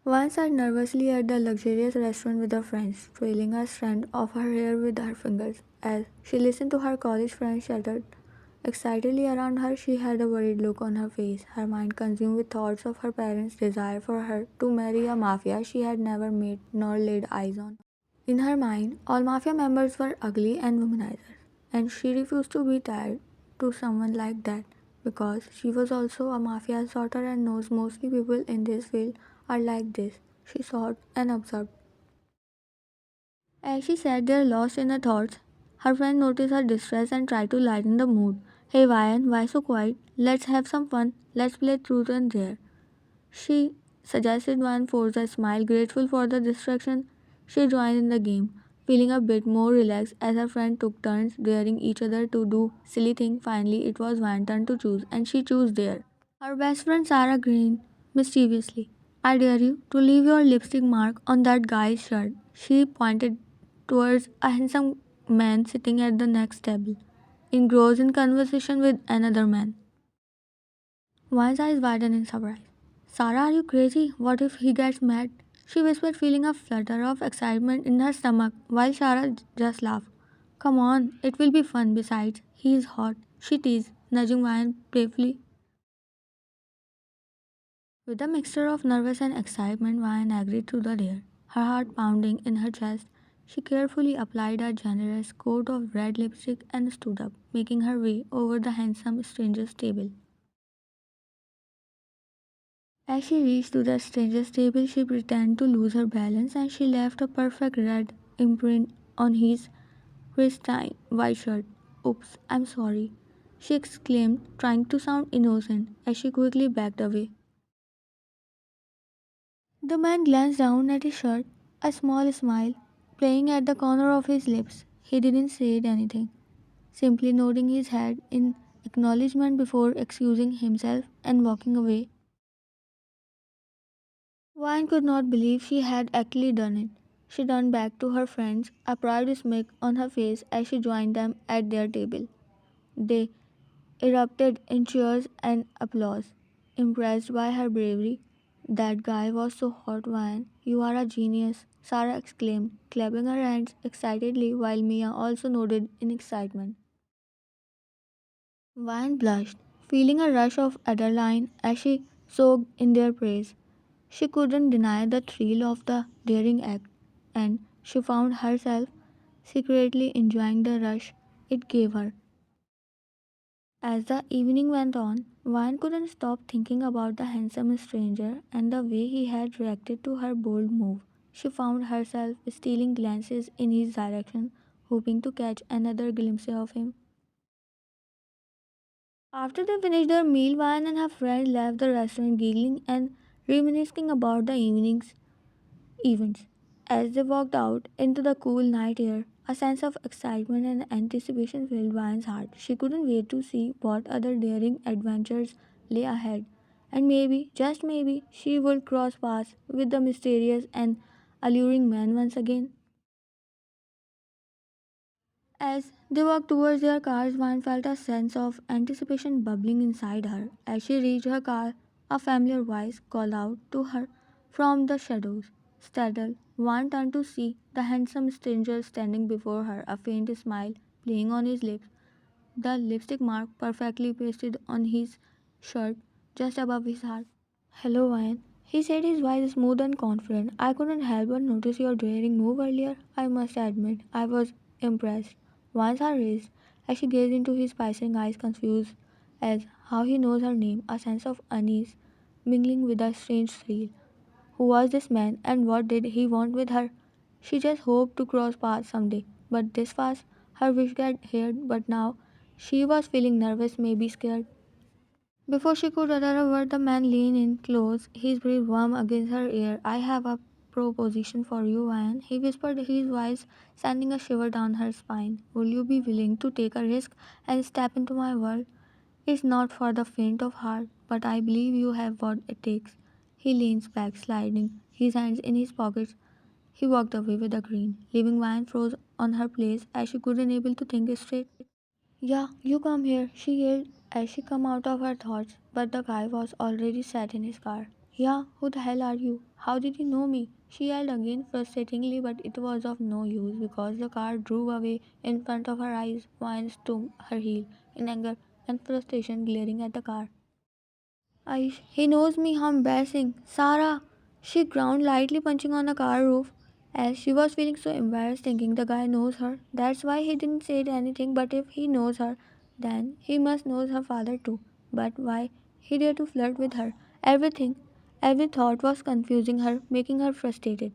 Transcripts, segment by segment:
One sat nervously at the luxurious restaurant with her friends, trailing a strand of her hair with her fingers. As she listened to her college friends chatter excitedly around her, she had a worried look on her face, her mind consumed with thoughts of her parents' desire for her to marry a mafia she had never met nor laid eyes on. In her mind, all mafia members were ugly and womanizers, and she refused to be tied to someone like that because she was also a mafia's daughter and knows mostly people in this field are like this, she thought and observed. As she sat there lost in her thoughts, her friend noticed her distress and tried to lighten the mood. Hey Ryan, why so quiet? Let's have some fun. Let's play truth and dare. She suggested one forced a smile, grateful for the distraction. She joined in the game, feeling a bit more relaxed as her friend took turns daring each other to do silly things. Finally, it was Ryan's turn to choose, and she chose dare. Her best friend Sarah grinned mischievously. I dare you to leave your lipstick mark on that guy's shirt. She pointed towards a handsome man sitting at the next table, engrossed in conversation with another man. One's eyes widened in surprise. Sarah, are you crazy? What if he gets mad? She whispered, feeling a flutter of excitement in her stomach, while Sarah just laughed. Come on, it will be fun. Besides, he is hot, she teased, nudging Ryan playfully. With a mixture of nervous and excitement, Ryan agreed to the dare. Her heart pounding in her chest, she carefully applied a generous coat of red lipstick and stood up, making her way over the handsome stranger's table. As she reached to the stranger's table, she pretended to lose her balance and she left a perfect red imprint on his pristine white shirt. Oops, I'm sorry, she exclaimed, trying to sound innocent as she quickly backed away. The man glanced down at his shirt, a small smile playing at the corner of his lips. He didn't say anything, simply nodding his head in acknowledgement before excusing himself and walking away. Vine could not believe she had actually done it. She turned back to her friends, a proud smirk on her face as she joined them at their table. They erupted in cheers and applause, impressed by her bravery. That guy was so hot, Vine. You are a genius, Sarah exclaimed, clapping her hands excitedly while Mia also nodded in excitement. Vine blushed, feeling a rush of adrenaline as she soaked in their praise. She couldn't deny the thrill of the daring act, and she found herself secretly enjoying the rush it gave her. As the evening went on, Vine couldn't stop thinking about the handsome stranger and the way he had reacted to her bold move. She found herself stealing glances in his direction, hoping to catch another glimpse of him. After they finished their meal, Vine and her friends left the restaurant giggling and reminiscing about the evening's events. As they walked out into the cool night air, a sense of excitement and anticipation filled Vine's heart. She couldn't wait to see what other daring adventures lay ahead, and maybe, just maybe, she would cross paths with the mysterious and alluring man once again. As they walked towards their cars, Vine felt a sense of anticipation bubbling inside her. As she reached her car, a familiar voice called out to her from the shadows. Startled, Vine turned to see the handsome stranger standing before her, a faint smile playing on his lips, the lipstick mark perfectly pasted on his shirt just above his heart. Hello, Vine. He said, his voice smooth and confident. I couldn't help but notice your daring move earlier. I must admit, I was impressed. Vine's heart raced as she gazed into his piercing eyes, confused as how he knows her name, a sense of unease mingling with a strange thrill. Who was this man and what did he want with her? She just hoped to cross paths someday, but this fast, her wish got heard, but now she was feeling nervous, maybe scared. Before she could utter a word, the man leaned in close, his breath warm against her ear. I have a proposition for you, Ryan, he whispered, his voice sending a shiver down her spine. Will you be willing to take a risk and step into my world? It's not for the faint of heart, but I believe you have what it takes. He leans back, sliding his hands in his pockets. He walked away with a grin, leaving Ryan froze on her place as she couldn't able to think straight. Yeah, you come here, she yelled as she come out of her thoughts, but the guy was already sat in his car. Yeah, who the hell are you? How did he know me? She yelled again frustratingly, but it was of no use because the car drove away in front of her eyes. Wine stood her heel in anger and frustration, glaring at the car. Aish, he knows me, how embarrassing. Sarah! She ground, lightly punching on the car roof. As she was feeling so embarrassed, thinking the guy knows her. That's why he didn't say anything, but if he knows her, then he must know her father too. But why he dared to flirt with her? Everything, every thought was confusing her, making her frustrated.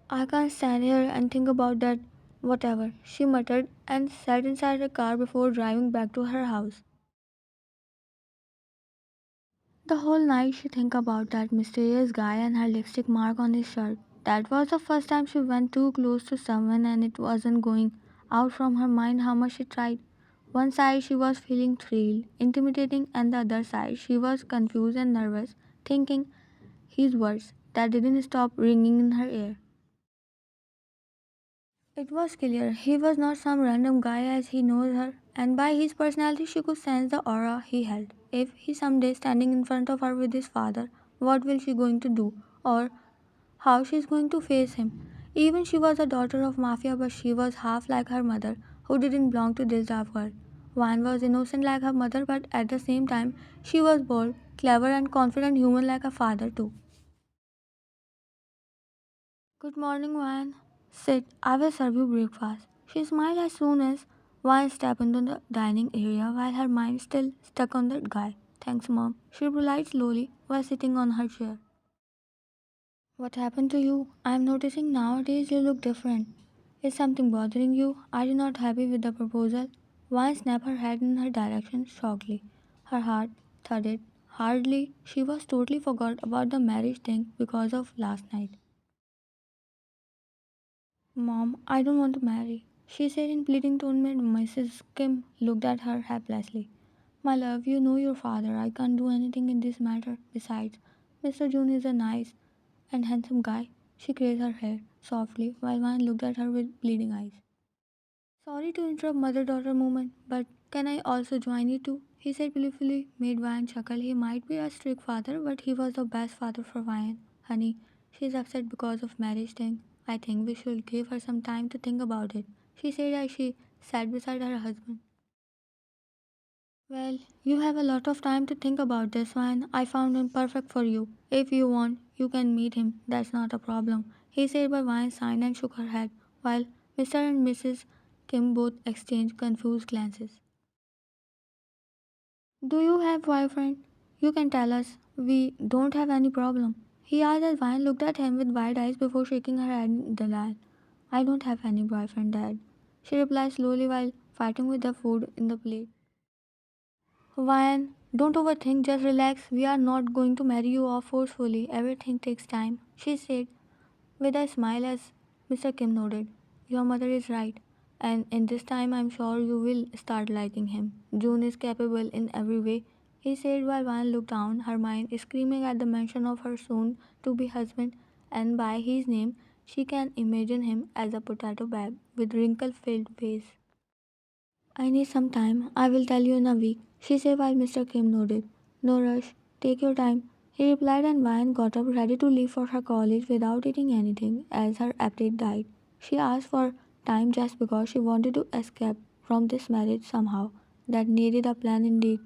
I can't stand here and think about that. Whatever, she muttered and sat inside her car before driving back to her house. The whole night she think about that mysterious guy and her lipstick mark on his shirt. That was the first time she went too close to someone and it wasn't going out from her mind how much she tried. One side she was feeling thrilled, intimidating, and the other side she was confused and nervous, thinking his words that didn't stop ringing in her ear. It was clear he was not some random guy as he knows her, and by his personality she could sense the aura he held. If he someday standing in front of her with his father, what will she going to do? Or how she is going to face him? Even she was a daughter of mafia, but she was half like her mother, who didn't belong to this dark world. Van was innocent like her mother, but at the same time, she was bold, clever, and confident human like her father too. Good morning, Van. Sit, I will serve you breakfast. She smiled as soon as Van stepped into the dining area while her mind still stuck on that guy. Thanks, Mom. She replied slowly while sitting on her chair. What happened to you? I am noticing nowadays you look different. Is something bothering you? Are you not happy with the proposal? Van snapped her head in her direction shortly. Her heart thudded hardly. She was totally forgot about the marriage thing because of last night. Mom, I don't want to marry, she said in pleading tone when Mrs. Kim looked at her helplessly. My love, you know your father. I can't do anything in this matter. Besides, Mr. June is a nice and handsome guy. She raised her hair softly while Van looked at her with pleading eyes. Sorry to interrupt mother daughter moment, but can I also join you too? He said playfully, made Van chuckle. He might be a strict father, but he was the best father for Van. Honey, she's upset because of marriage thing. I think we should give her some time to think about it, she said as she sat beside her husband. Well, you have a lot of time to think about this one. I found him perfect for you. If you want, you can meet him. That's not a problem. He said but Vine signed and shook her head, while Mr. and Mrs. Kim both exchanged confused glances. Do you have boyfriend? You can tell us. We don't have any problem. He asked as Vine looked at him with wide eyes before shaking her head in denial. I don't have any boyfriend, Dad. She replied slowly while fighting with the food in the plate. Ryan, don't overthink, just relax. We are not going to marry you off forcefully. Everything takes time, she said with a smile as Mr. Kim nodded. Your mother is right, and in this time I'm sure you will start liking him. June is capable in every way, he said while Ryan looked down, her mind screaming at the mention of her soon to be husband, and by his name she can imagine him as a potato bag with wrinkle filled face. I need some time. I will tell you in a week, she said while Mr. Kim nodded. No rush. Take your time. He replied and Vian got up ready to leave for her college without eating anything as her appetite died. She asked for time just because she wanted to escape from this marriage somehow. That needed a plan indeed.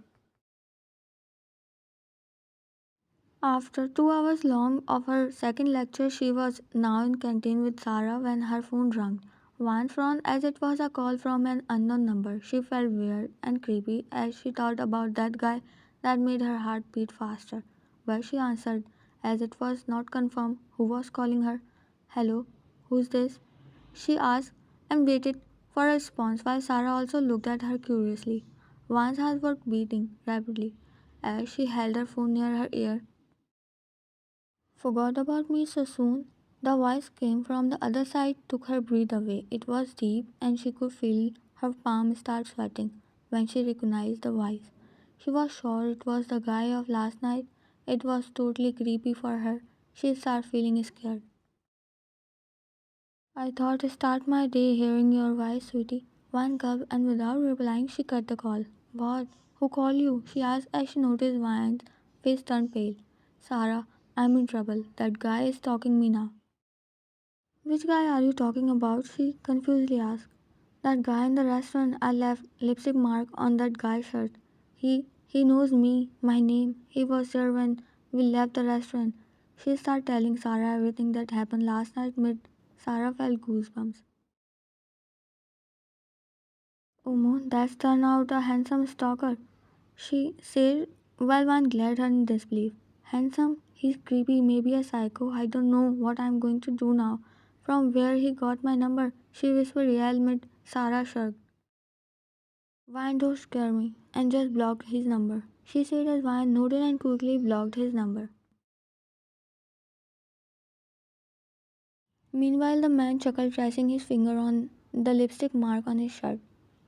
After 2 hours long of her second lecture, she was now in canteen with Sarah when her phone rang. Once frowned as it was a call from an unknown number. She felt weird and creepy as she thought about that guy that made her heart beat faster. But she answered as it was not confirmed who was calling her. Hello, who's this? She asked and waited for a response while Sarah also looked at her curiously. Van's heart was beating rapidly as she held her phone near her ear. Forgot about me so soon? The voice came from the other side, took her breath away. It was deep, and she could feel her palm start sweating when she recognized the voice. She was sure it was the guy of last night. It was totally creepy for her. She started feeling scared. I thought start my day hearing your voice, sweetie. One gulp, and without replying, she cut the call. What? Who called you? She asked as she noticed Vian's face turn pale. Sarah, I'm in trouble. That guy is stalking me now. Which guy are you talking about? She confusedly asked. That guy in the restaurant. I left lipstick mark on that guy's shirt. He knows me, my name. He was there when we left the restaurant. She started telling Sarah everything that happened last night mid Sarah felt goosebumps. Oh Moon, that's turned out a handsome stalker, she said while one glared her in disbelief. Handsome? He's creepy, maybe a psycho. I don't know what I'm going to do now. From where he got my number, she whispered real mid Sarah shrugged. Vine don't scare me and just blocked his number. She said as Vine nodded and quickly blocked his number. Meanwhile, the man chuckled, tracing his finger on the lipstick mark on his shirt.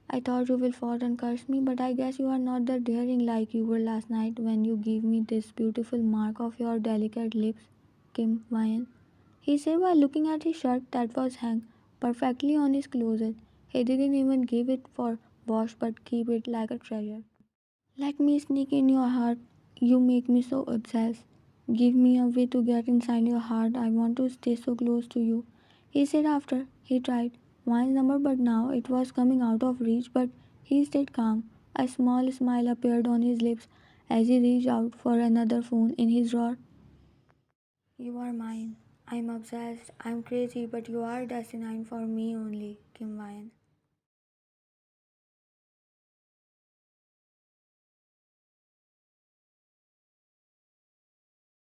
I thought you will fall and curse me, but I guess you are not that daring like you were last night when you gave me this beautiful mark of your delicate lips, Kim Wyan. He said while looking at his shirt that was hung perfectly on his closet. He didn't even give it for wash but keep it like a treasure. Let me sneak in your heart. You make me so obsessed. Give me a way to get inside your heart. I want to stay so close to you. He said after he tried Wine's number, but now it was coming out of reach. But he stayed calm. A small smile appeared on his lips as he reached out for another phone in his drawer. You are mine. I'm obsessed. I'm crazy, but you are destined for me only, Kim Wine.